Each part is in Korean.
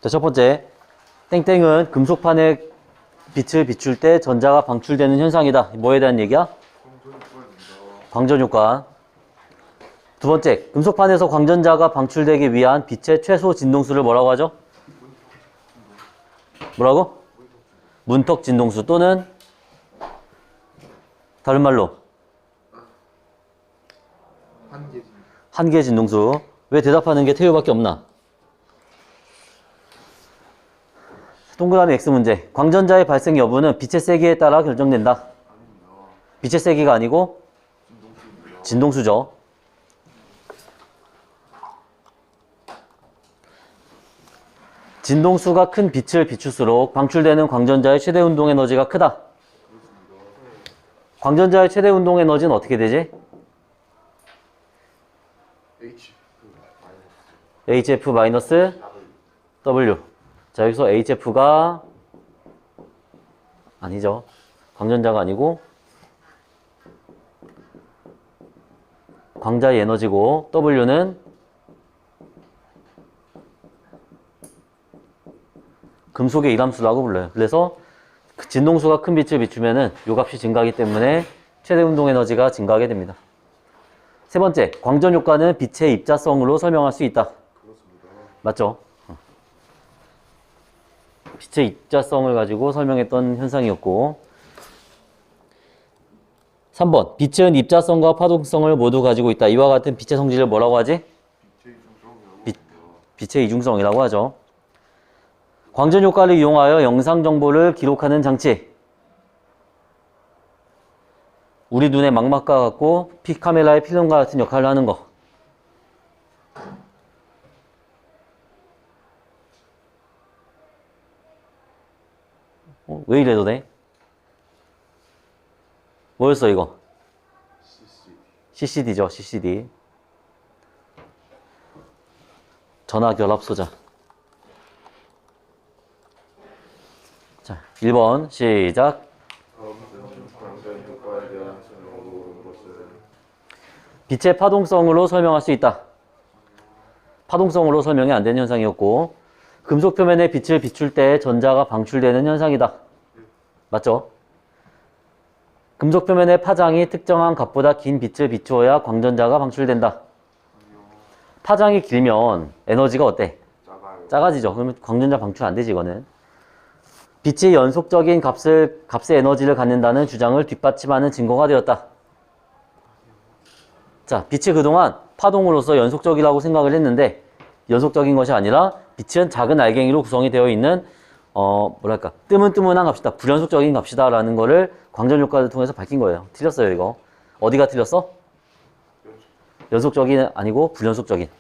자, 첫 번째. 땡땡은 금속판에 빛을 비출 때 전자가 방출되는 현상이다. 뭐에 대한 얘기야? 광전 효과. 두 번째, 금속판에서 광전자가 방출되기 위한 빛의 최소 진동수를 뭐라고 하죠? 뭐라고? 문턱 진동수 또는 다른 말로 한계 진동수. 왜 대답하는 게 태우밖에 없나? 동그라미 X 문제. 광전자의 발생 여부는 빛의 세기에 따라 결정된다. 빛의 세기가 아니고 진동수죠. 진동수가 큰 빛을 비출수록 방출되는 광전자의 최대 운동 에너지가 크다. 광전자의 최대 운동 에너지는 어떻게 되지? HF-W. 자, 여기서 HF가 아니죠. 광전자가 아니고 광자의 에너지고 W는 금속의 일함수라고 불러요. 그래서 그 진동수가 큰 빛을 비추면은 요 값이 증가하기 때문에 최대 운동 에너지가 증가하게 됩니다. 세 번째, 광전 효과는 빛의 입자성으로 설명할 수 있다. 맞죠? 빛의 입자성을 가지고 설명했던 현상이었고 3번, 빛은 입자성과 파동성을 모두 가지고 있다. 이와 같은 빛의 성질을 뭐라고 하지? 빛의 이중성이라고 하죠. 광전 효과를 이용하여 영상 정보를 기록하는 장치. 우리 눈의 망막과 같고 카메라의 필름과 같은 역할을 하는 거. 왜 이래도 돼? 뭐였어 이거? CCD죠, CCD. 전화 결합 소자. 자, 1번 시작. 빛의 파동성으로 설명할 수 있다. 파동성으로 설명이 안 되는 현상이었고 금속 표면에 빛을 비출 때 전자가 방출되는 현상이다. 맞죠? 금속 표면의 파장이 특정한 값보다 긴 빛을 비추어야 광전자가 방출된다. 파장이 길면 에너지가 어때? 작아지죠. 그러면 광전자 방출 안 되지 이거는. 빛이 연속적인 값의 에너지를 갖는다는 주장을 뒷받침하는 증거가 되었다. 자, 빛이 그동안 파동으로서 연속적이라고 생각을 했는데 연속적인 것이 아니라 빛은 작은 알갱이로 구성이 되어 있는 뜨문뜨문한 값이다. 불연속적인 값이다 라는 거를 광전 효과를 통해서 밝힌 거예요. 틀렸어요 이거. 어디가 틀렸어? 연속적인 아니고 불연속적인.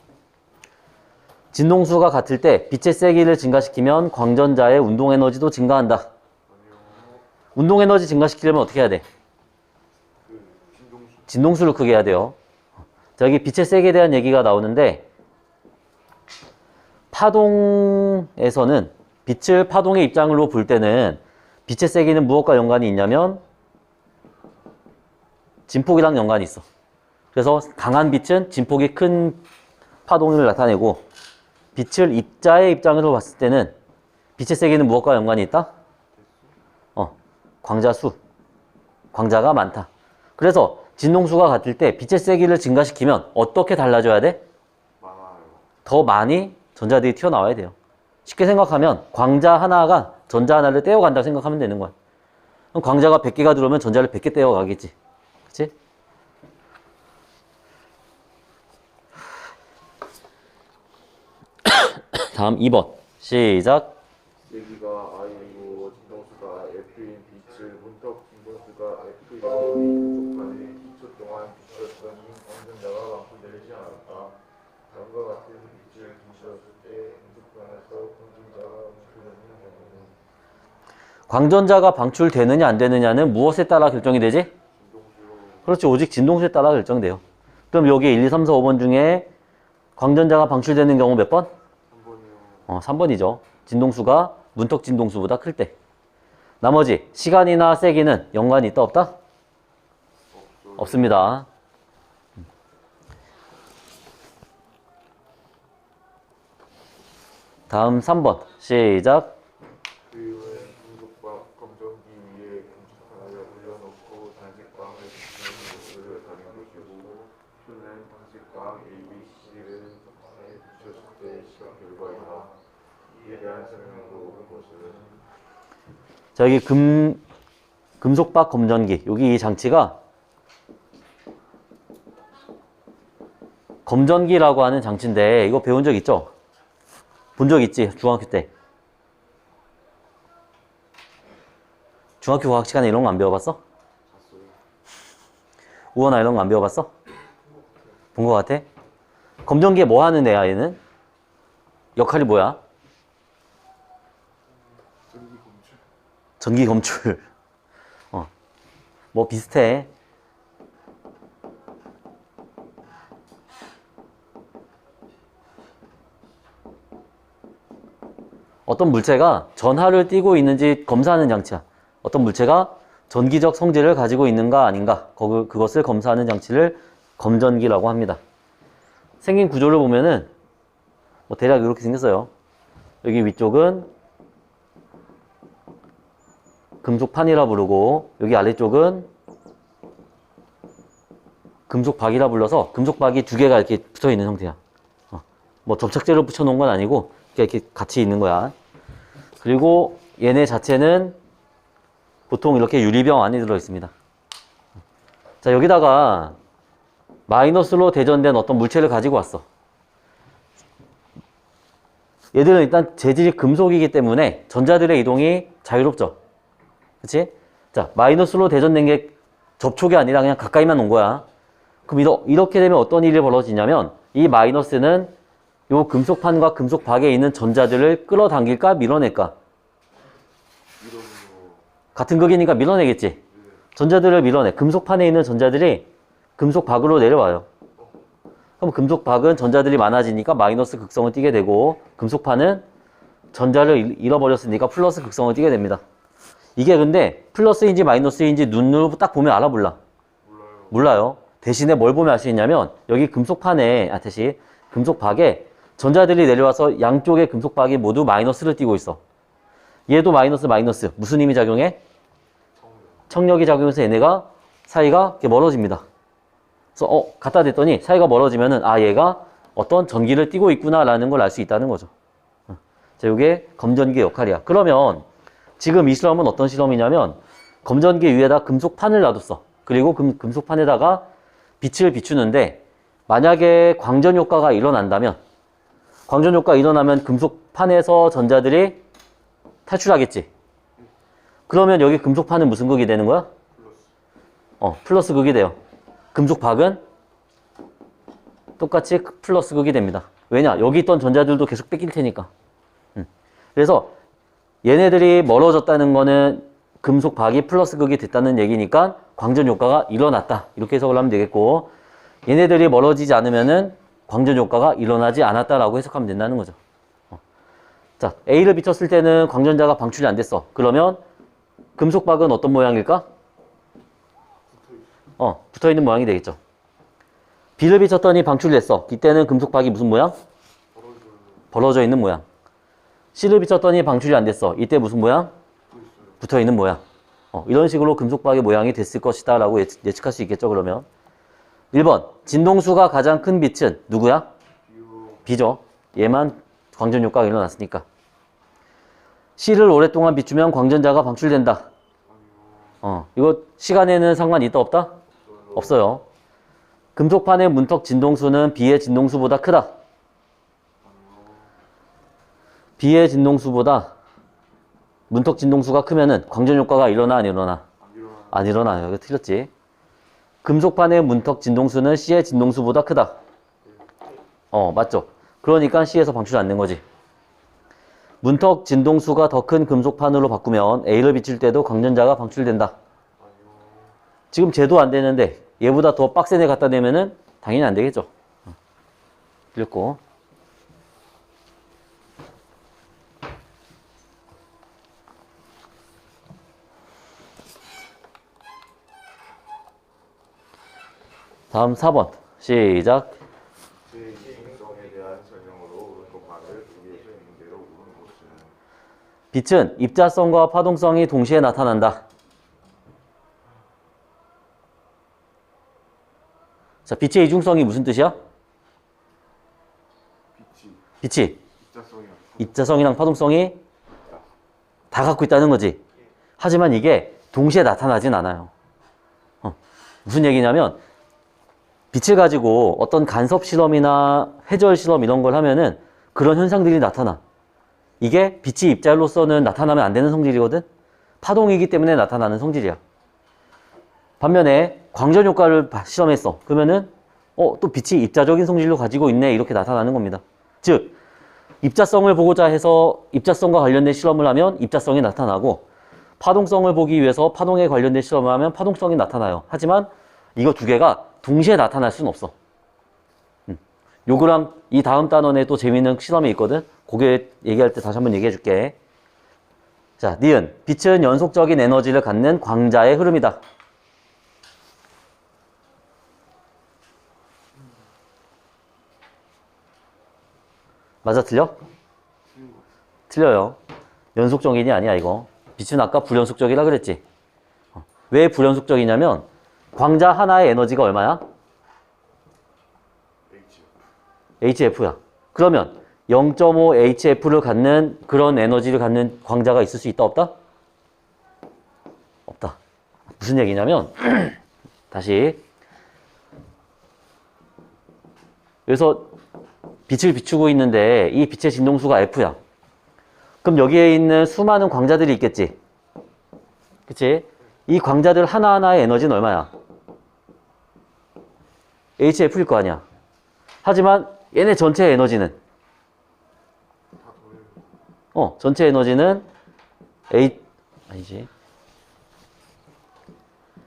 진동수가 같을 때 빛의 세기를 증가시키면 광전자의 운동 에너지도 증가한다. 운동 에너지 증가시키려면 어떻게 해야 돼? 진동수를 크게 해야 돼요. 자, 여기 빛의 세기에 대한 얘기가 나오는데 파동에서는 빛을 파동의 입장으로 볼 때는 빛의 세기는 무엇과 연관이 있냐면 진폭이랑 연관이 있어. 그래서 강한 빛은 진폭이 큰 파동을 나타내고 빛을 입자의 입장으로 봤을 때는 빛의 세기는 무엇과 연관이 있다? 광자수. 광자가 많다. 그래서 진동수가 같을 때 빛의 세기를 증가시키면 어떻게 달라져야 돼? 더 많이 전자들이 튀어나와야 돼요. 쉽게 생각하면 광자 하나가 전자 하나를 떼어간다고 생각하면 되는 거야. 그럼 광자가 100개가 들어오면 전자를 100개 떼어가겠지. 그치? 다음 2번 시작. 세기가 I이고 진동수가 F인 빛을 문턱 진동수가 F이니 금속판에 2초 동안 비추었더니 광전자가 방출되지 않았다. 다음과 같은 빛을 비추었을 때 금속판에서 광전자가 방출되는 경우는 광전자가 방출되느냐 안 되느냐는 무엇에 따라 결정이 되지? 그렇지, 오직 진동수에 따라 결정돼요. 그럼 여기 1, 2, 3, 4, 5번 중에 광전자가 방출되는 경우 몇 번? 3번이죠. 진동수가 문턱 진동수보다 클 때. 나머지 시간이나 세기는 연관이 있다 없다? 없습니다. 다음 3번. 시작. 그 이후에 금속박 검정기 위에 금속판을 올려놓고 단색광을 비추는 모습을 다른 것이고 표는 단색광 ABC를 판에 비추었을 때 시각 결과이다. 이에 대한 설명으로 온 것은 자, 여기 금속박 검전기. 여기 이 장치가 검전기라고 하는 장치인데 이거 배운 적 있죠? 본 적 있지? 중학교 때. 중학교 과학 시간에 이런 거 안 배워봤어? 우원아 이런 거 안 배워봤어? 본 거 같아? 검전기에 뭐 하는 애야 얘는? 역할이 뭐야? 전기 검출. 뭐 비슷해. 어떤 물체가 전하를 띠고 있는지 검사하는 장치야. 어떤 물체가 전기적 성질을 가지고 있는가 아닌가 그것을 검사하는 장치를 검전기라고 합니다. 생긴 구조를 보면은 뭐 대략 이렇게 생겼어요. 여기 위쪽은 금속판이라 부르고 여기 아래쪽은 금속박이라 불러서 금속박이 두 개가 이렇게 붙어 있는 형태야. 뭐 접착제를 붙여 놓은 건 아니고 이렇게 같이 있는 거야. 그리고 얘네 자체는 보통 이렇게 유리병 안에 들어 있습니다. 자, 여기다가 마이너스로 대전된 어떤 물체를 가지고 왔어. 얘들은 일단 재질이 금속이기 때문에 전자들의 이동이 자유롭죠. 그치? 자, 마이너스로 대전된 게 접촉이 아니라 그냥 가까이만 온 거야. 그럼 이렇게 되면 어떤 일이 벌어지냐면 이 마이너스는 요 금속판과 금속박에 있는 전자들을 끌어당길까 밀어낼까? 같은 극이니까 밀어내겠지. 전자들을 밀어내. 금속판에 있는 전자들이 금속박으로 내려와요. 그럼 금속박은 전자들이 많아지니까 마이너스 극성을 띠게 되고 금속판은 전자를 잃어버렸으니까 플러스 극성을 띠게 됩니다. 이게 근데 플러스인지 마이너스인지 눈으로 딱 보면 알아 몰라? 몰라요. 대신에 뭘 보면 알 수 있냐면 여기 금속판에 금속박에 전자들이 내려와서 양쪽의 금속박이 모두 마이너스를 띠고 있어. 얘도 마이너스 무슨 힘이 작용해? 청력이 작용해서 얘네가 사이가 이렇게 멀어집니다. 그래서 갖다 댔더니 사이가 멀어지면은 얘가 어떤 전기를 띠고 있구나라는 걸 알 수 있다는 거죠. 자, 이게 검전기의 역할이야. 그러면 지금 이 실험은 어떤 실험이냐면 검전기 위에다 금속판을 놔뒀어. 그리고 금속판에다가 빛을 비추는데 만약에 광전 효과가 일어난다면 광전 효과가 일어나면 금속판에서 전자들이 탈출하겠지. 그러면 여기 금속판은 무슨 극이 되는 거야? 플러스 극이 돼요. 금속박은 똑같이 플러스 극이 됩니다. 왜냐? 여기 있던 전자들도 계속 뺏길 테니까. 그래서 얘네들이 멀어졌다는 거는 금속박이 플러스 극이 됐다는 얘기니까 광전 효과가 일어났다. 이렇게 해석을 하면 되겠고 얘네들이 멀어지지 않으면은 광전 효과가 일어나지 않았다라고 해석하면 된다는 거죠. 자, A를 비췄을 때는 광전자가 방출이 안 됐어. 그러면 금속박은 어떤 모양일까? 붙어있는 모양이 되겠죠. B를 비췄더니 방출됐어. 이때는 금속박이 무슨 모양? 벌어져 있는 모양. C를 비췄더니 방출이 안 됐어. 이때 무슨 모양? 붙어있는 모양. 이런 식으로 금속박의 모양이 됐을 것이다 라고 예측할 수 있겠죠. 그러면 1번 진동수가 가장 큰 빛은 누구야? B죠. 얘만 광전 효과가 일어났으니까. C를 오랫동안 비추면 광전자가 방출된다. 이거 시간에는 상관이 있다 없다? 없어요. 금속판의 문턱 진동수는 B의 진동수보다 크다. B의 진동수보다 문턱 진동수가 크면은 광전 효과가 일어나 안 일어나? 안 일어나요. 이거 틀렸지. 금속판의 문턱 진동수는 C의 진동수보다 크다. 맞죠. 그러니까 C에서 방출이 안 된 거지. 문턱 진동수가 더 큰 금속판으로 바꾸면 A를 비출 때도 광전자가 방출된다. 지금 쟤도 안 되는데 얘보다 더 빡센 애 갖다 대면은 당연히 안 되겠죠. 틀렸고. 다음 4번 시작. 제 이행성에 대한 설명으로 오른쪽 말을 위에서 있는 대로 빛은 입자성과 파동성이 동시에 나타난다. 자, 빛의 이중성이 무슨 뜻이야? 빛이 입자성이랑 입자성이랑 파동성이 다 갖고 있다는 거지. 하지만 이게 동시에 나타나진 않아요. 무슨 얘기냐면 빛을 가지고 어떤 간섭 실험이나 회절 실험 이런 걸 하면은 그런 현상들이 나타나. 이게 빛이 입자로서는 나타나면 안 되는 성질이거든. 파동이기 때문에 나타나는 성질이야. 반면에 광전 효과를 실험했어. 그러면은 또 빛이 입자적인 성질로 가지고 있네. 이렇게 나타나는 겁니다. 즉 입자성을 보고자 해서 입자성과 관련된 실험을 하면 입자성이 나타나고, 파동성을 보기 위해서 파동에 관련된 실험을 하면 파동성이 나타나요. 하지만 이거 두 개가 동시에 나타날 수는 없어. 요거랑 이 다음 단원에 또 재미있는 실험이 있거든. 그게 얘기할 때 다시 한번 얘기해 줄게. 자, 니은. 빛은 연속적인 에너지를 갖는 광자의 흐름이다. 맞아, 틀려? 틀려요. 연속적인이 아니야, 이거. 빛은 아까 불연속적이라 그랬지. 왜 불연속적이냐면 광자 하나의 에너지가 얼마야? HF야. 그러면 0.5 HF를 갖는 그런 에너지를 갖는 광자가 있을 수 있다, 없다? 없다. 무슨 얘기냐면 다시, 그래서 빛을 비추고 있는데 이 빛의 진동수가 F야. 그럼 여기에 있는 수많은 광자들이 있겠지. 그치? 이 광자들 하나하나의 에너지는 얼마야? HF일 거 아니야. 하지만 얘네 전체 에너지는 전체 에너지는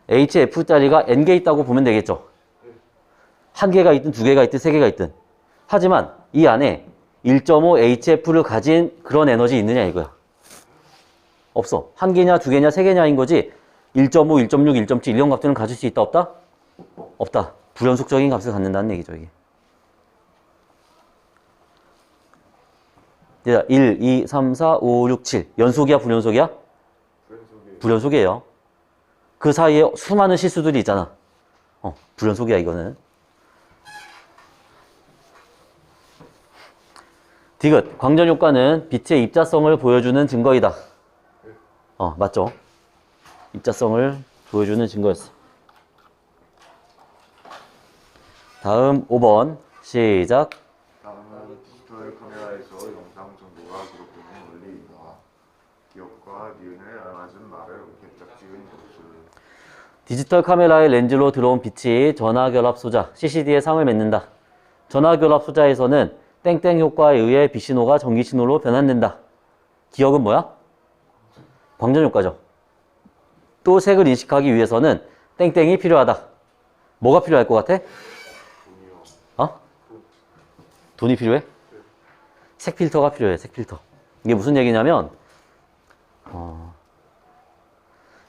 HF짜리가 N개 있다고 보면 되겠죠. 한 개가 있든 두 개가 있든 세 개가 있든. 하지만 이 안에 1.5 HF를 가진 그런 에너지 있느냐 이거야. 없어. 한 개냐 두 개냐 세 개냐인 거지 1.5, 1.6, 1.7 이런 값들은 가질 수 있다 없다? 없다. 불연속적인 값을 갖는다는 얘기죠, 이게. 1, 2, 3, 4, 5, 6, 7. 연속이야, 불연속이야? 불연속이에요. 그 사이에 수많은 실수들이 있잖아. 불연속이야, 이거는. 디귿. 광전 효과는 빛의 입자성을 보여주는 증거이다. 맞죠? 입자성을 보여주는 증거였어. 다음 5번. 시작. 다음은 디지털 카메라에서 영상 정보가 기록되는 원리입니다. 기억과 니은을 알맞은 말을 개짝 찍은 접수. 디지털 카메라의 렌즈로 들어온 빛이 전화결합 소자, CCD에 상을 맺는다. 전화결합 소자에서는 땡땡 효과에 의해 빛신호가 전기신호로 변환된다. 기억은 뭐야? 광전 효과죠. 또 색을 인식하기 위해서는 땡땡이 필요하다. 뭐가 필요할 것 같아? 돈이 필요해? 색 필터가 필요해, 색 필터. 이게 무슨 얘기냐면,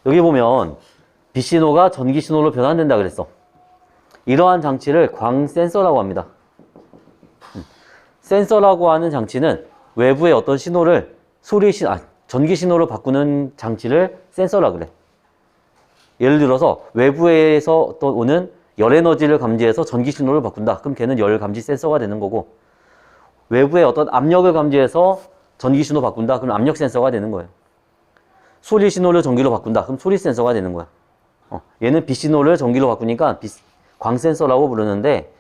여기 보면 빛신호가 전기신호로 변환된다 그랬어. 이러한 장치를 광센서라고 합니다. 센서라고 하는 장치는 외부의 어떤 신호를 전기신호로 바꾸는 장치를 센서라 그래. 예를 들어서 외부에서 오는 열 에너지를 감지해서 전기 신호를 바꾼다. 그럼 걔는 열 감지 센서가 되는 거고, 외부의 어떤 압력을 감지해서 전기 신호 바꾼다. 그럼 압력 센서가 되는 거예요. 소리 신호를 전기로 바꾼다. 그럼 소리 센서가 되는 거야. 얘는 빛 신호를 전기로 바꾸니까 광 센서라고 부르는데,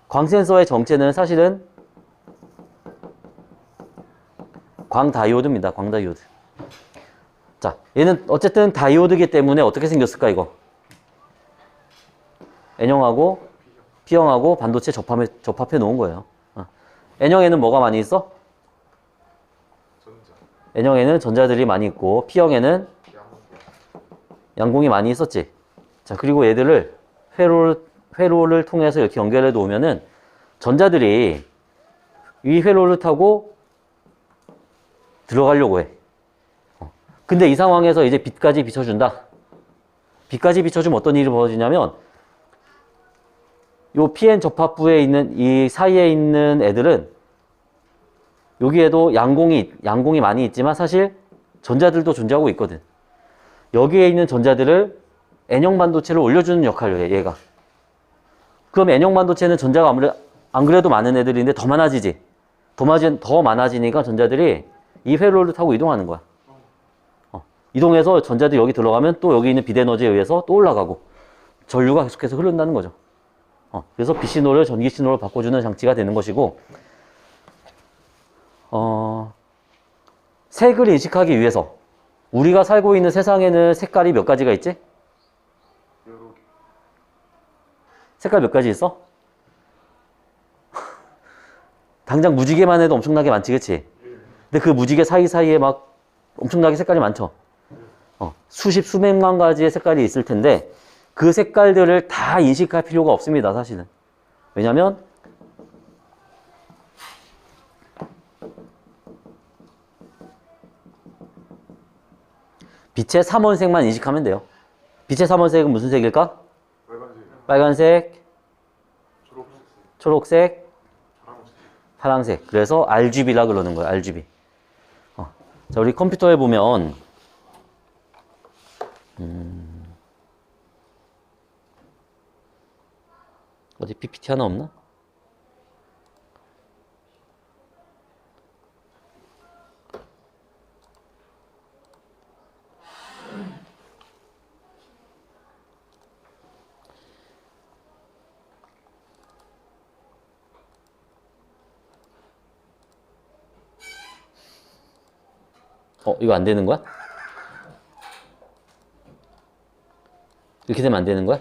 광 센서의 정체는 사실은 광다이오드입니다. 광다이오드. 자, 얘는 어쨌든 다이오드이기 때문에 어떻게 생겼을까, 이거? N형하고 P형하고 반도체 접합해 놓은 거예요. N형에는 뭐가 많이 있어? N형에는 전자들이 많이 있고, P형에는 양공이 많이 있었지. 자, 그리고 얘들을 회로를 통해서 이렇게 연결해 놓으면은 전자들이 이 회로를 타고 들어가려고 해. 근데 이 상황에서 이제 빛까지 비춰준다. 빛까지 비춰주면 어떤 일이 벌어지냐면, 요 PN 접합부에 있는 이 사이에 있는 애들은 여기에도 양공이 많이 있지만 사실 전자들도 존재하고 있거든. 여기에 있는 전자들을 N형 반도체로 올려주는 역할을 해, 얘가. 그럼 N형 반도체는 전자가 안 그래도 많은 애들인데 더 많아지지. 더 많아지니까 전자들이 이 회로를 타고 이동하는 거야. 이동해서 전자들이 여기 들어가면 또 여기 있는 빛 에너지에 의해서 또 올라가고 전류가 계속해서 흐른다는 거죠. 그래서 빛 신호를 전기 신호로 바꿔주는 장치가 되는 것이고, 색을 인식하기 위해서 우리가 살고 있는 세상에는 색깔이 몇 가지가 있지? 여러 개. 색깔 몇 가지 있어? 당장 무지개만 해도 엄청나게 많지, 그치? 근데 그 무지개 사이사이에 막 엄청나게 색깔이 많죠? 수십, 수백만 가지의 색깔이 있을 텐데 그 색깔들을 다 인식할 필요가 없습니다, 사실은. 왜냐면 빛의 3원색만 인식하면 돼요. 빛의 3원색은 무슨 색일까? 빨간색, 빨간색, 초록색, 초록색, 파란색. 파란색. 그래서 RGB라 그러는 거예요, RGB. 자, 우리 컴퓨터에 보면 어디 PPT 하나 없나? 이거 안 되는 거야? 이렇게 되면 안 되는 거야?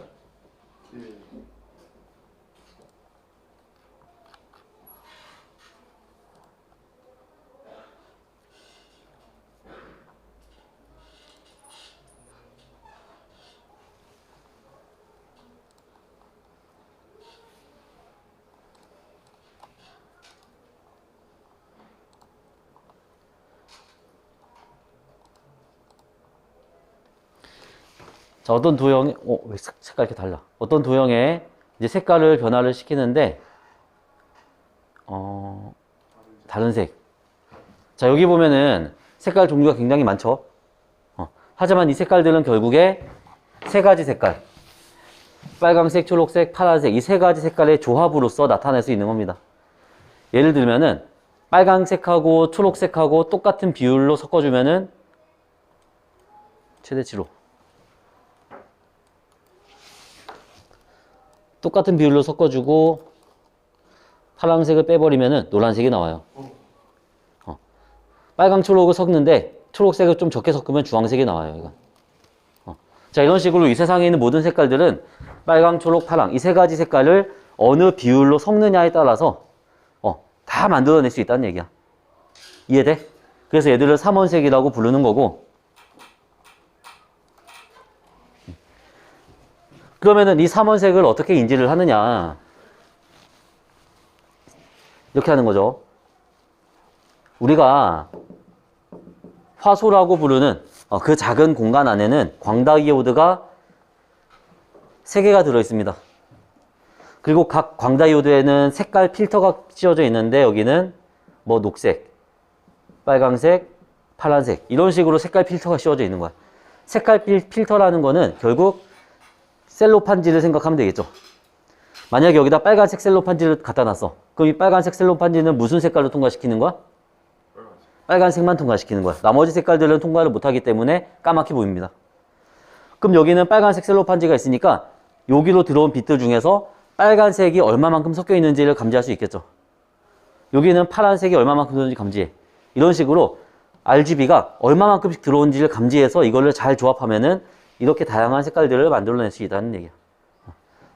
자, 어떤 도형에, 왜 색깔 이렇게 달라? 어떤 도형에 이제 색깔을 변화를 시키는데, 다른 색. 자, 여기 보면은 색깔 종류가 굉장히 많죠? 하지만 이 색깔들은 결국에 세 가지 색깔. 빨강색, 초록색, 파란색. 이 세 가지 색깔의 조합으로서 나타낼 수 있는 겁니다. 예를 들면은 빨강색하고 초록색하고 똑같은 비율로 섞어주면은 최대치로. 똑같은 비율로 섞어주고 파란색을 빼버리면은 노란색이 나와요. 빨강, 초록을 섞는데 초록색을 좀 적게 섞으면 주황색이 나와요. 이거. 자, 이런 식으로 이 세상에 있는 모든 색깔들은 빨강, 초록, 파랑 이 세 가지 색깔을 어느 비율로 섞느냐에 따라서 다 만들어낼 수 있다는 얘기야. 이해돼? 그래서 얘들을 삼원색이라고 부르는 거고, 그러면은 이 삼원색을 어떻게 인지를 하느냐. 이렇게 하는 거죠. 우리가 화소라고 부르는 그 작은 공간 안에는 광다이오드가 3개가 들어있습니다. 그리고 각 광다이오드에는 색깔 필터가 씌워져 있는데 여기는 뭐 녹색, 빨강색, 파란색 이런 식으로 색깔 필터가 씌워져 있는 거야. 색깔 필터라는 거는 결국 셀로판지를 생각하면 되겠죠. 만약에 여기다 빨간색 셀로판지를 갖다 놨어. 그럼 이 빨간색 셀로판지는 무슨 색깔로 통과시키는 거야? 빨간색만 통과시키는 거야. 나머지 색깔들은 통과를 못하기 때문에 까맣게 보입니다. 그럼 여기는 빨간색 셀로판지가 있으니까 여기로 들어온 빛들 중에서 빨간색이 얼마만큼 섞여 있는지를 감지할 수 있겠죠. 여기는 파란색이 얼마만큼 들어오는지 감지해. 이런 식으로 RGB가 얼마만큼씩 들어온지를 감지해서 이거를 잘 조합하면은 이렇게 다양한 색깔들을 만들어낼 수 있다는 얘기야.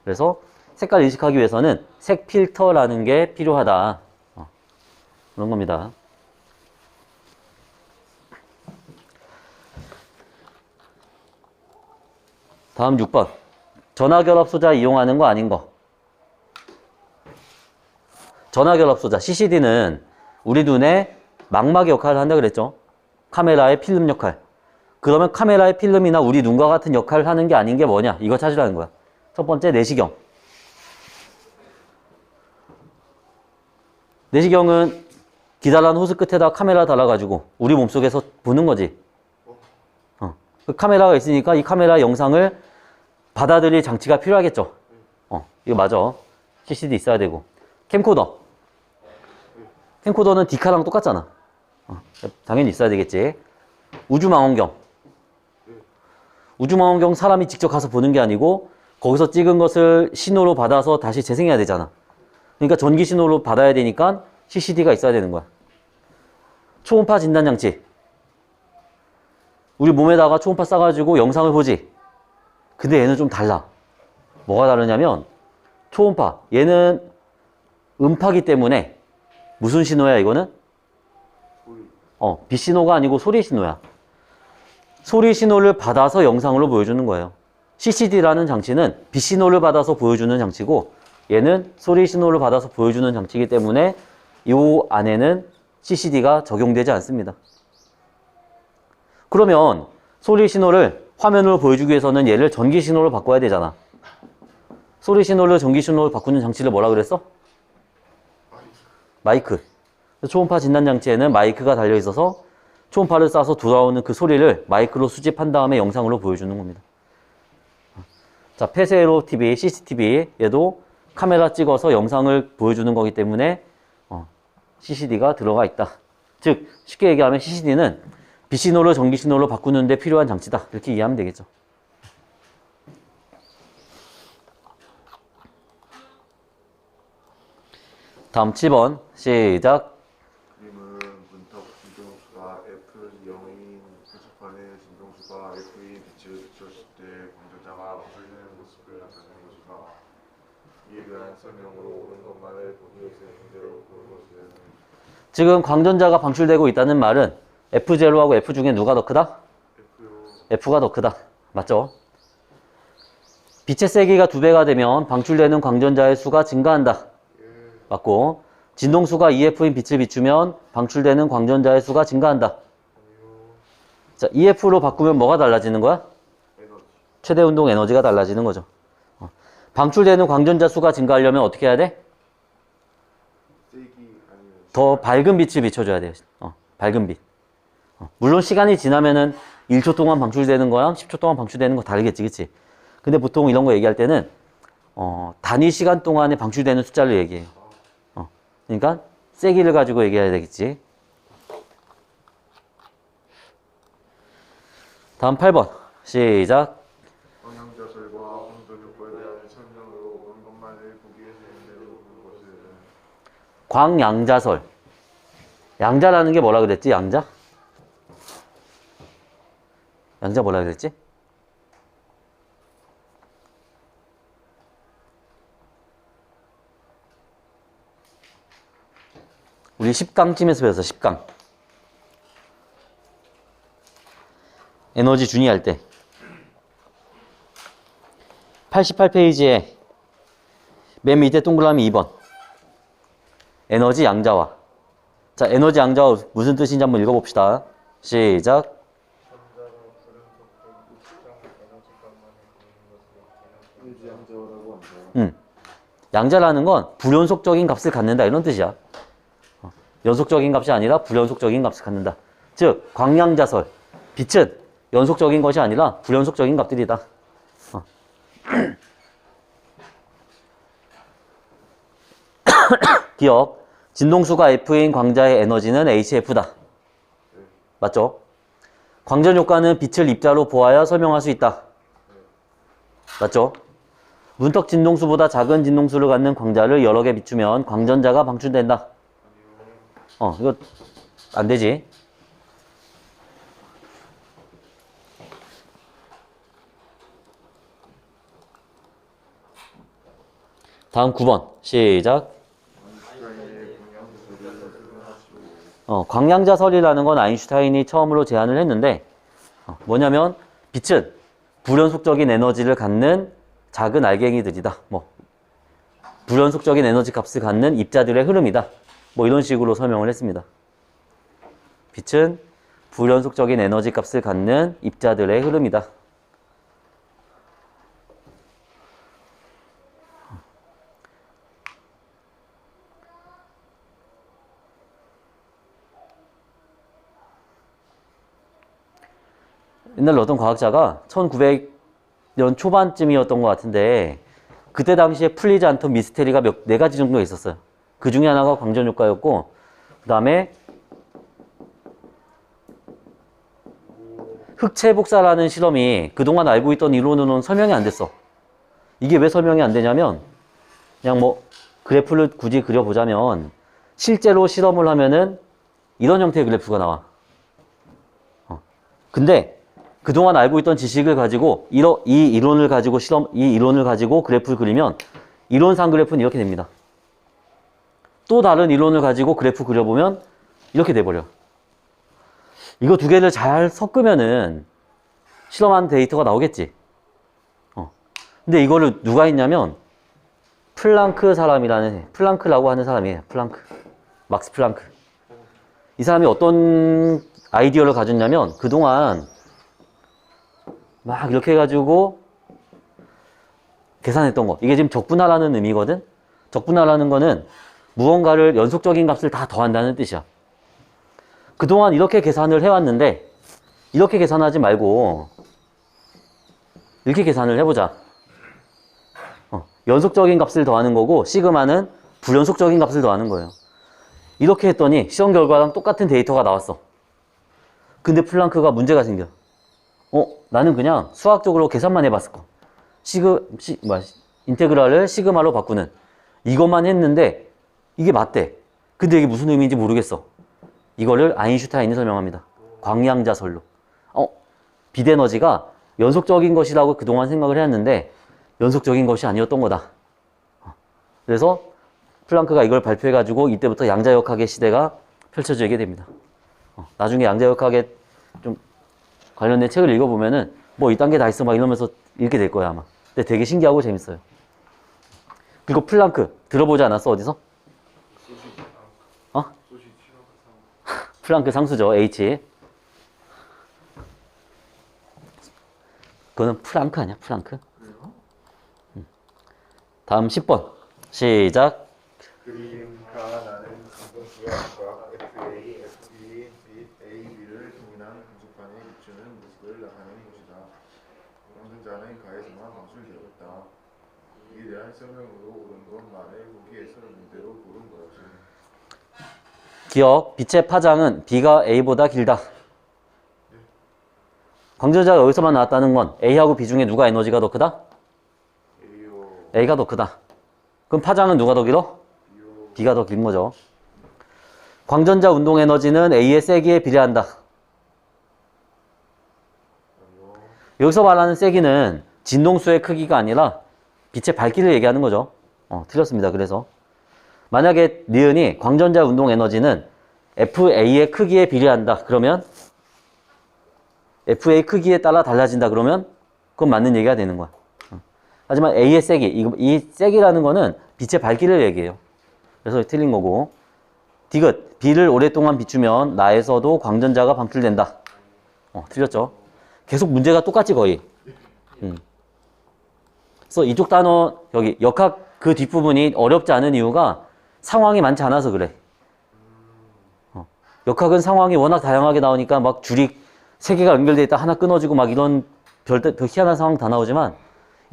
그래서 색깔 인식하기 위해서는 색 필터라는 게 필요하다. 그런 겁니다. 다음 6번. 전화결합 소자 이용하는 거 아닌 거. 전화결합 소자 CCD는 우리 눈에 망막 역할을 한다 그랬죠. 카메라의 필름 역할. 그러면 카메라의 필름이나 우리 눈과 같은 역할을 하는 게 아닌 게 뭐냐? 이거 찾으라는 거야. 첫 번째 내시경. 내시경은 기다란 호스 끝에다 카메라 달아가지고 우리 몸속에서 보는 거지. 그 카메라가 있으니까 이 카메라 영상을 받아들일 장치가 필요하겠죠. 이거 맞아. CCD 있어야 되고. 캠코더. 캠코더는 디카랑 똑같잖아. 당연히 있어야 되겠지. 우주망원경. 우주망원경 사람이 직접 가서 보는 게 아니고 거기서 찍은 것을 신호로 받아서 다시 재생해야 되잖아. 그러니까 전기 신호로 받아야 되니까 CCD가 있어야 되는 거야. 초음파 진단장치. 우리 몸에다가 초음파 쏴가지고 영상을 보지. 근데 얘는 좀 달라. 뭐가 다르냐면 초음파. 얘는 음파기 때문에 무슨 신호야 이거는? 빛 신호가 아니고 소리 신호야. 소리 신호를 받아서 영상으로 보여주는 거예요. CCD라는 장치는 빛 신호를 받아서 보여주는 장치고 얘는 소리 신호를 받아서 보여주는 장치이기 때문에 이 안에는 CCD가 적용되지 않습니다. 그러면 소리 신호를 화면으로 보여주기 위해서는 얘를 전기 신호로 바꿔야 되잖아. 소리 신호를 전기 신호로 바꾸는 장치를 뭐라 그랬어? 마이크. 초음파 진단 장치에는 마이크가 달려 있어서 초음파를 쏴서 돌아오는 그 소리를 마이크로 수집한 다음에 영상으로 보여주는 겁니다. 자, 폐쇄로 TV, CCTV 얘도 카메라 찍어서 영상을 보여주는 거기 때문에 CCD가 들어가 있다. 즉 쉽게 얘기하면 CCD는 빛신호를 전기신호로 바꾸는 데 필요한 장치다. 이렇게 이해하면 되겠죠. 다음 7번 시작. 그림은 문턱 진동수가 F0인 표지판에 진동수가 F인 빛을 비추었을 때 광전자가 풀리는 모습을 나타내는 것이다. 이에 대한 설명으로 옳은 것만을 보기 위해서 문제로 보는 것은 지금 광전자가 방출되고 있다는 말은 F0하고 F 중에 누가 더 크다? F가 더 크다. 맞죠? 빛의 세기가 2배가 되면 방출되는 광전자의 수가 증가한다. 맞고, 진동수가 EF인 빛을 비추면 방출되는 광전자의 수가 증가한다. 자, EF로 바꾸면 뭐가 달라지는 거야? 최대 운동 에너지가 달라지는 거죠. 방출되는 광전자 수가 증가하려면 어떻게 해야 돼? 더 밝은 빛을 비춰줘야 돼요. 밝은 빛. 물론 시간이 지나면은 1초 동안 방출되는 거랑 10초 동안 방출되는 거 다르겠지, 그치? 근데 보통 이런 거 얘기할 때는, 단위 시간 동안에 방출되는 숫자를 얘기해요. 그러니까, 세기를 가지고 얘기해야 되겠지. 다음 8번. 시작. 광양자설과 황전효과에 대한 설명으로 옳은 것만을 보기 위해서 문제로 보는 것은 광양자설. 양자라는 게 뭐라 그랬지? 양자? 양자 뭐라 그랬지? 우리 10강쯤에서 배웠어. 10강. 에너지 준위할 때 88페이지에 맨 밑에 동그라미 2번 에너지 양자화. 자, 에너지 양자화 무슨 뜻인지 한번 읽어봅시다. 시작. 양자라는 건 불연속적인 값을 갖는다 이런 뜻이야. 연속적인 값이 아니라 불연속적인 값을 갖는다. 즉 광양자설 빛은 연속적인 것이 아니라 불연속적인 값들이다. 기억. 진동수가 F인 광자의 에너지는 HF다. 맞죠? 광전 효과는 빛을 입자로 보아야 설명할 수 있다. 맞죠? 문턱 진동수보다 작은 진동수를 갖는 광자를 여러 개 비추면 광전자가 방출된다. 이거 안 되지. 다음 9번 시작. 광양자설이라는 건 아인슈타인이 처음으로 제안을 했는데 뭐냐면 빛은 불연속적인 에너지를 갖는 작은 알갱이들이다. 불연속적인 에너지 값을 갖는 입자들의 흐름이다. 이런 식으로 설명을 했습니다. 빛은 불연속적인 에너지 값을 갖는 입자들의 흐름이다. 옛날에 어떤 과학자가 1900년 초반쯤이었던 것 같은데 그때 당시에 풀리지 않던 미스테리가 네 가지 정도 있었어요. 그 중에 하나가 광전 효과였고 그 다음에 흑체 복사라는 실험이 그동안 알고 있던 이론으로는 설명이 안 됐어. 이게 왜 설명이 안 되냐면 그냥 뭐 그래프를 굳이 그려보자면 실제로 실험을 하면은 이런 형태의 그래프가 나와. 근데 그동안 알고 있던 지식을 가지고 이 이론을 가지고 이 이론을 가지고 그래프를 그리면 이론상 그래프는 이렇게 됩니다. 또 다른 이론을 가지고 그래프 그려보면 이렇게 돼버려. 이거 두 개를 잘 섞으면은 실험한 데이터가 나오겠지. 근데 이거를 누가 했냐면 플랑크라고 하는 사람이에요. 막스 플랑크. 이 사람이 어떤 아이디어를 가졌냐면 그동안 막 이렇게 해가지고 계산했던 거. 이게 지금 적분하라는 의미거든. 적분하라는 거는 무언가를 연속적인 값을 다 더한다는 뜻이야. 그동안 이렇게 계산을 해왔는데 이렇게 계산하지 말고 이렇게 계산을 해보자. 연속적인 값을 더하는 거고 시그마는 불연속적인 값을 더하는 거예요. 이렇게 했더니 시험 결과랑 똑같은 데이터가 나왔어. 근데 플랑크가 문제가 생겨. 나는 그냥 수학적으로 계산만 해봤을 거. 인테그랄을 시그마로 바꾸는 이것만 했는데 이게 맞대. 근데 이게 무슨 의미인지 모르겠어. 이거를 아인슈타인이 설명합니다. 광량자설로. 빛에너지가 연속적인 것이라고 그동안 생각을 해왔는데 연속적인 것이 아니었던 거다. 그래서 플랑크가 이걸 발표해가지고 이때부터 양자역학의 시대가 펼쳐지게 됩니다. 나중에 양자역학에 좀 관련된 책을 읽어보면은 뭐 이딴 게 다 있어 막 이러면서 읽게 될 거야 아마. 근데 되게 신기하고 재밌어요. 그리고 플랑크 들어보지 않았어 어디서? 플랑크 상수죠. H. 그거는 플랑크 아니야? 플랑크? 다음 10번 시작. 그림과 나는 금속수학과 FA, FB, 및 AB를 동일한 금속판에 비추는 모습을 나타내는 것이다. 광전자는 가에서만 방출되었다. 이에 대한 설명으로 옳은 것만을 보기에서 문제로 고른 것이. 기억, 빛의 파장은 B가 A보다 길다. 광전자가 여기서만 나왔다는 건 A하고 B 중에 누가 에너지가 더 크다? A가 더 크다. 그럼 파장은 누가 더 길어? B가 더 긴 거죠. 광전자 운동 에너지는 A의 세기에 비례한다. 여기서 말하는 세기는 진동수의 크기가 아니라 빛의 밝기를 얘기하는 거죠. 틀렸습니다. 그래서 만약에 니은이 광전자 운동 에너지는 FA의 크기에 비례한다. 그러면 FA 크기에 따라 달라진다. 그러면 그건 맞는 얘기가 되는 거야. 하지만 A의 세기, 이 세기라는 거는 빛의 밝기를 얘기해요. 그래서 틀린 거고. 디귿, B를 오랫동안 비추면 나에서도 광전자가 방출된다. 틀렸죠. 계속 문제가 똑같지 거의. 그래서 이쪽 단어 여기 역학 그 뒷부분이 어렵지 않은 이유가 상황이 많지 않아서 그래. 역학은 상황이 워낙 다양하게 나오니까 막 줄이 세 개가 연결돼 있다 하나 끊어지고 막 이런 별 희한한 상황 다 나오지만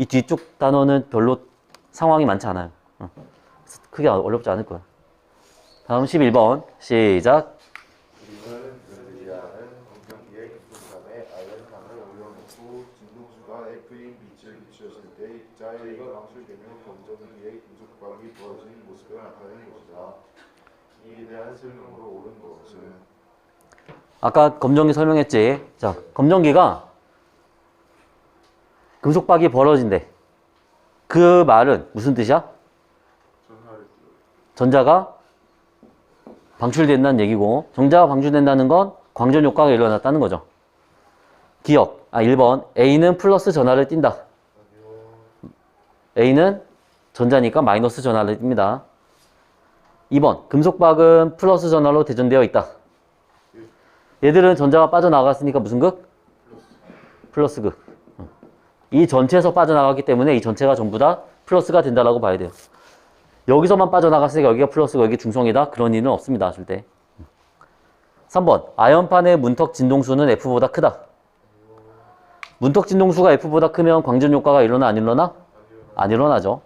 이 뒤쪽 단어는 별로 상황이 많지 않아요. 크게 어렵지 않을 거야. 다음 11번 시작. 우리는 그들이라는 공경기의 금속판에 아연판을 올려놓고 진동수가 F인 빛을 비추었을 때 입자가 방출되며 검정기의 금속박이 부어진 모습을 나타내는 것이다. 이에 대한 설명으로 옳은 것은. 아까 검정기 설명했지. 자, 검정기가 금속박이 벌어진대. 그 말은 무슨 뜻이야? 전자가 방출된다는 얘기고 전자가 방출된다는 건 광전 효과가 일어났다는 거죠. 기억. 1번. A는 플러스 전하를 띈다. A는 전자니까 마이너스 전하를 띱니다. 2번. 금속박은 플러스 전하로 대전되어 있다. 얘들은 전자가 빠져나갔으니까 무슨 극? 플러스 극. 이 전체에서 빠져나갔기 때문에 이 전체가 전부 다 플러스가 된다라고 봐야 돼요. 여기서만 빠져나갔으니까 여기가 플러스고 여기 중성이다. 그런 일은 없습니다. 절대. 3번. 아연판의 문턱 진동수는 F보다 크다. 문턱 진동수가 F보다 크면 광전 효과가 일어나 안 일어나? 안 일어나죠.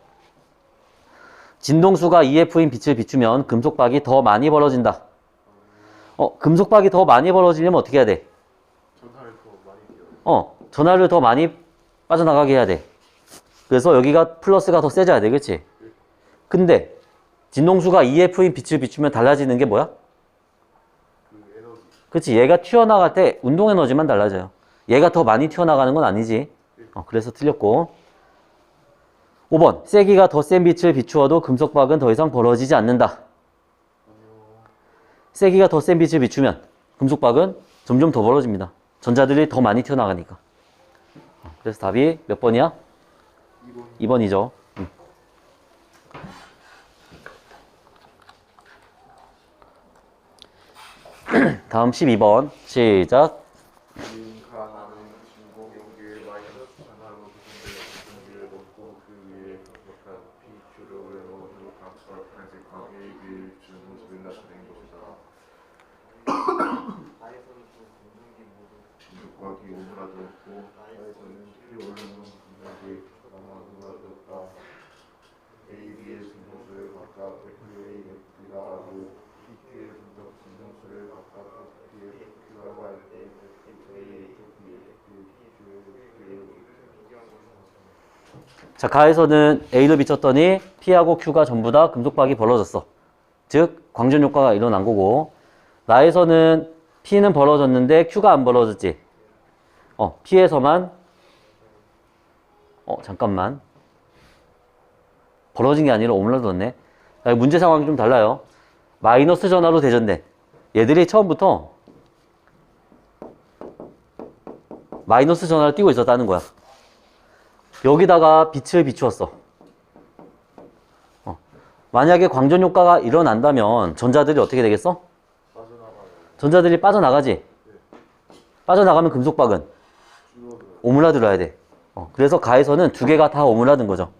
진동수가 EF인 빛을 비추면 금속박이 더 많이 벌어진다. 금속박이 더 많이 벌어지려면 어떻게 해야 돼? 전하를 더 많이 띄워요. 전하를 더 많이 빠져나가게 해야 돼. 그래서 여기가 플러스가 더 세져야 돼. 그치? 근데 진동수가 EF인 빛을 비추면 달라지는 게 뭐야? 그 에너지. 그치? 얘가 튀어나갈 때 운동 에너지만 달라져요. 얘가 더 많이 튀어나가는 건 아니지. 그래서 틀렸고. 5번. 세기가 더 센 빛을 비추어도 금속박은 더 이상 벌어지지 않는다. 세기가 더 센 빛을 비추면 금속박은 점점 더 벌어집니다. 전자들이 더 많이 튀어나가니까. 그래서 답이 몇 번이야? 2번이죠. 다음 12번. 시작. 인간하는 진공 용기의 마이너스 전하로 구성된 공기를 넣고 그 위에 각각한 PQ력을 넣어도 각각 단색광 AB를 준 모습을 나타낸 것이다. 금속박이 오므라들었고 나에서는 P 올려놓은 금속이 오므라들었다. AB의 진동수를 각각 FA, F가 하고 PQ의 분석 진동수를 각각 FP의 Fq라고 할 때 FA, FP, 자, 가에서는 A로 비쳤더니 P하고 Q가 전부 다 금속박이 벌어졌어. 즉, 광전 효과가 일어난 거고, 나에서는 P는 벌어졌는데 Q가 안 벌어졌지. P에서만, 잠깐만. 벌어진 게 아니라 오므라졌네. 문제 상황이 좀 달라요. 마이너스 전하로 대전된. 얘들이 처음부터 마이너스 전하를 띄고 있었다는 거야. 여기다가 빛을 비추었어. 만약에 광전 효과가 일어난다면 전자들이 어떻게 되겠어? 전자들이 빠져나가지. 빠져나가면 금속박은 오므라들어야 돼. 그래서 가에서는 두 개가 다 오므라든 거죠.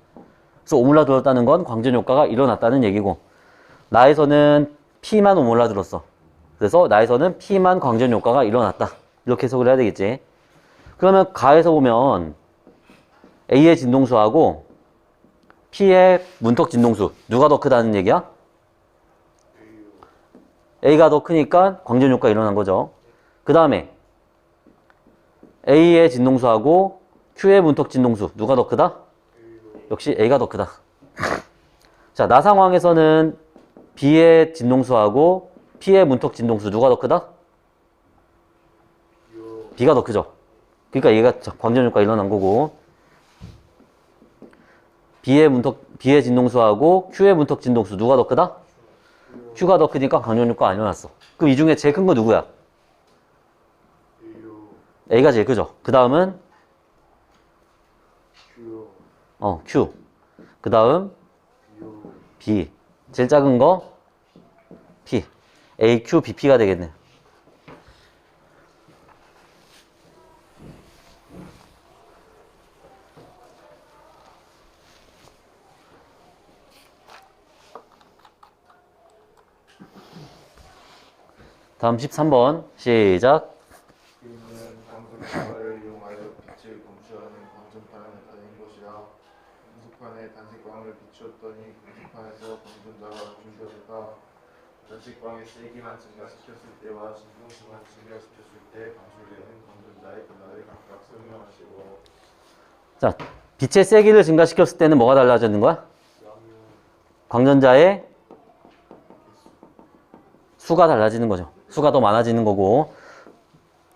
그래서 오므라들었다는 건 광전 효과가 일어났다는 얘기고, 나에서는 P만 오므라들었어. 그래서 나에서는 P만 광전 효과가 일어났다. 이렇게 해석을 해야 되겠지. 그러면 가에서 보면 A의 진동수하고 P의 문턱 진동수 누가 더 크다는 얘기야? A가 더 크니까 광전 효과 일어난 거죠. 그 다음에 A의 진동수하고 Q의 문턱 진동수 누가 더 크다? 역시 A가 더 크다. 자, 나 상황에서는 B의 진동수하고 P의 문턱 진동수 누가 더 크다? B가 더 크죠. 그러니까 얘가 광전 효과 일어난 거고, B의 진동수하고 Q의 문턱 진동수 누가 더 크다? Q가 더 크니까 광전 효과 안 일어났어. 그럼 이 중에 제일 큰 거 누구야? A가 제일 크죠. 그 다음은 Q. 그 다음 B. 제일 작은 거 P. A, Q, B, P가 되겠네. 다음 13번 시작. Q는 광전파를 이용하여 빛을 검출하는 광전파를 나타낸 것이라. 금속판에 단색광을 비추었더니 금속판에서 광전자가 방출되었다. 단색광의 세기만 증가시켰을 때와 진동수만 증가시켰을 때 방출되는 광전자의 변화를 각각 설명하시고. 자, 빛의 세기를 증가시켰을 때는 뭐가 달라지는 거야? 광전자의 수가 달라지는 거죠. 수가 더 많아지는 거고,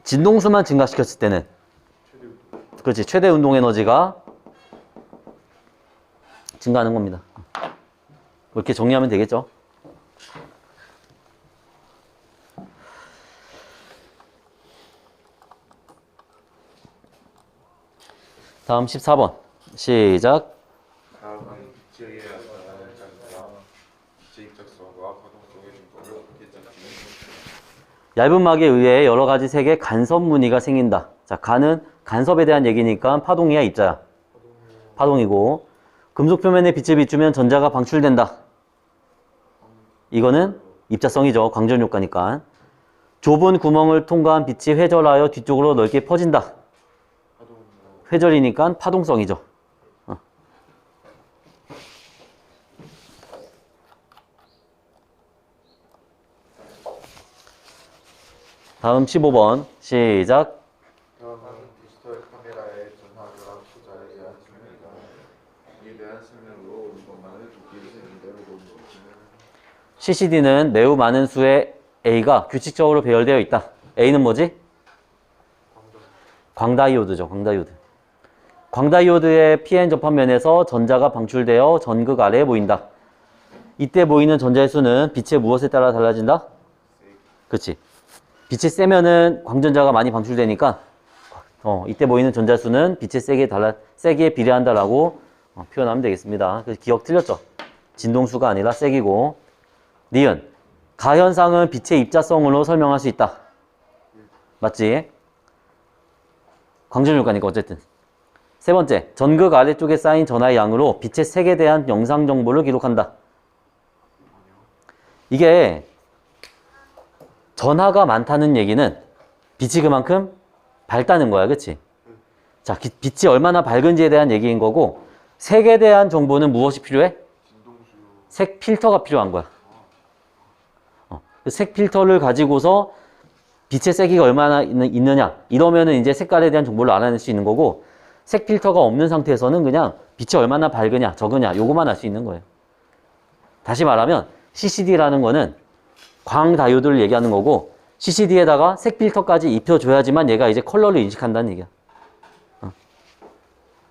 진동수만 증가시켰을 때는 그렇지, 최대 운동 에너지가 증가하는 겁니다. 이렇게 정리하면 되겠죠. 다음 14번 시작. 다음은 빛에 의해 나타나는 장애와 빛의 입작성과 가동성의 증거를 어떻게 찾지? 얇은 막에 의해 여러 가지 색의 간섭 무늬가 생긴다. 자, 간은 간섭에 대한 얘기니까 파동이야, 입자야? 파동이고, 금속 표면에 빛을 비추면 전자가 방출된다. 이거는 입자성이죠. 광전 효과니까. 좁은 구멍을 통과한 빛이 회절하여 뒤쪽으로 넓게 퍼진다. 회절이니까 파동성이죠. 다음 15번 시작. 다음은 디지털 카메라의 전화기랑 투자에 대한 설명이다. 이에 대한 설명으로 이것만을 두기 있는데 CCD는 매우 많은 수의 A가 규칙적으로 배열되어 있다. A는 뭐지? 광다이오드죠. 광다이오드. 광다이오드의 PN 접합면에서 전자가 방출되어 전극 아래에 보인다. 이때 보이는 전자의 수는 빛의 무엇에 따라 달라진다? 그렇지. 빛이 세면은 광전자가 많이 방출되니까 이때 보이는 전자 수는 빛의 세기에 비례한다라고 표현하면 되겠습니다. 그래서 기억 틀렸죠? 진동수가 아니라 세기고. 니은. 가현상은 빛의 입자성으로 설명할 수 있다. 맞지? 광전효과니까 어쨌든. 세 번째, 전극 아래쪽에 쌓인 전하의 양으로 빛의 색에 대한 영상 정보를 기록한다. 이게 전하가 많다는 얘기는 빛이 그만큼 밝다는 거야. 그치? 자, 빛이 얼마나 밝은지에 대한 얘기인 거고, 색에 대한 정보는 무엇이 필요해? 색 필터가 필요한 거야. 색 필터를 가지고서 빛의 세기가 얼마나 있느냐, 이러면은 이제 색깔에 대한 정보를 알아낼 수 있는 거고, 색 필터가 없는 상태에서는 그냥 빛이 얼마나 밝으냐, 적으냐, 요거만 알 수 있는 거예요. 다시 말하면 CCD라는 거는 광다이오드를 얘기하는 거고, CCD에다가 색 필터까지 입혀줘야지만 얘가 이제 컬러를 인식한다는 얘기야.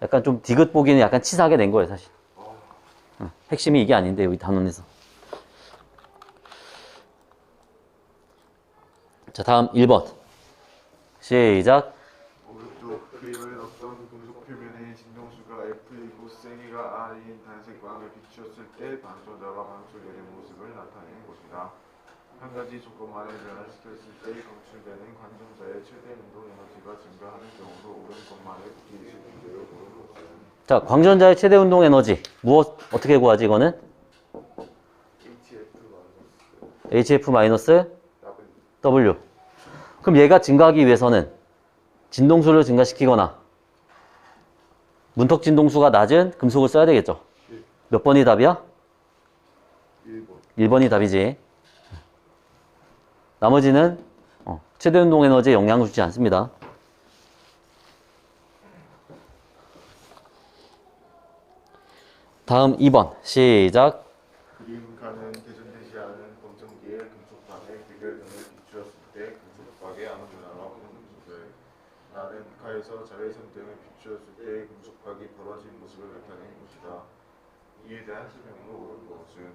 약간 좀 디귿 보기는 약간 치사하게 된 거예요, 사실. 핵심이 이게 아닌데, 여기 단원에서. 자, 다음 1번. 시작. 오른쪽 그림은 어떤 금속 표면의 진동수가 F이고 세기가 R인 단색광을 비추었을 때 방전자가 방출되는 모습을 나타내는 것이다. 한 가지 조건만을 변화시켰을 때 방출되는 관전자의 최대 운동 에너지가 증가하는 경우로 옳은 것만을 두기 있는데요. 자, 광전자의 최대 운동 에너지. 어떻게 구하지, 이거는? HF 마이너스 W. 그럼 얘가 증가하기 위해서는 진동수를 증가시키거나 문턱 진동수가 낮은 금속을 써야 되겠죠. 몇 번이 답이야? 1번이 답이지. 나머지는 최대 운동 에너지에 영향을 주지 않습니다. 다음 2번 시작. 그림가는 대전되지 않은 검정기의 금속방에 비결등을 비추었을 때 금속박의 아무 변화가 없는 금속을 나는 가에서 자외선 등을 비추었을 때 금속박이 벌어진 모습을 나타내는 것이다. 이에 대한 설명으로 옳은 것은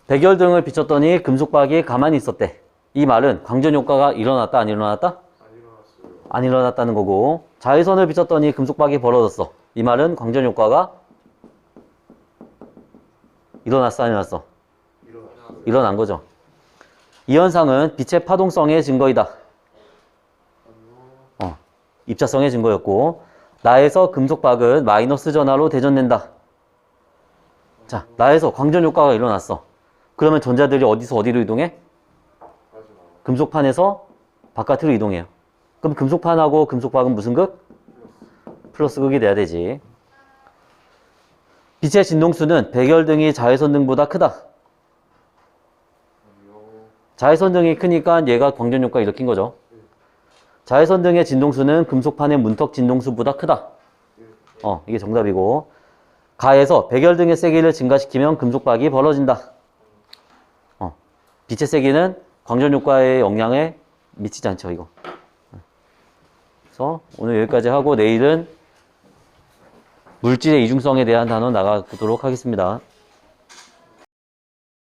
백열등을 비췄더니 금속박이 가만히 있었대. 이 말은 광전 효과가 일어났다, 안 일어났다? 안 일어났어요. 안 일어났다는 거고, 자외선을 비췄더니 금속박이 벌어졌어. 이 말은 광전 효과가 일어났어, 안 일어났어? 일어났어요. 일어난 거죠. 이 현상은 빛의 파동성의 증거이다. 입자성의 증거였고, 나에서 금속박은 마이너스 전하로 대전된다. 자, 나에서 광전 효과가 일어났어. 그러면 전자들이 어디서 어디로 이동해? 금속판에서 바깥으로 이동해요. 그럼 금속판하고 금속박은 무슨 극? 플러스 극이 돼야 되지. 빛의 진동수는 백열등이 자외선등보다 크다. 자외선등이 크니까 얘가 광전효과 일으킨 거죠. 자외선등의 진동수는 금속판의 문턱 진동수보다 크다. 이게 정답이고, 가에서 백열등의 세기를 증가시키면 금속박이 벌어진다. 빛의 세기는 광전효과의 영향에 미치지 않죠, 이거. 그래서 오늘 여기까지 하고 내일은 물질의 이중성에 대한 단어 나가보도록 하겠습니다.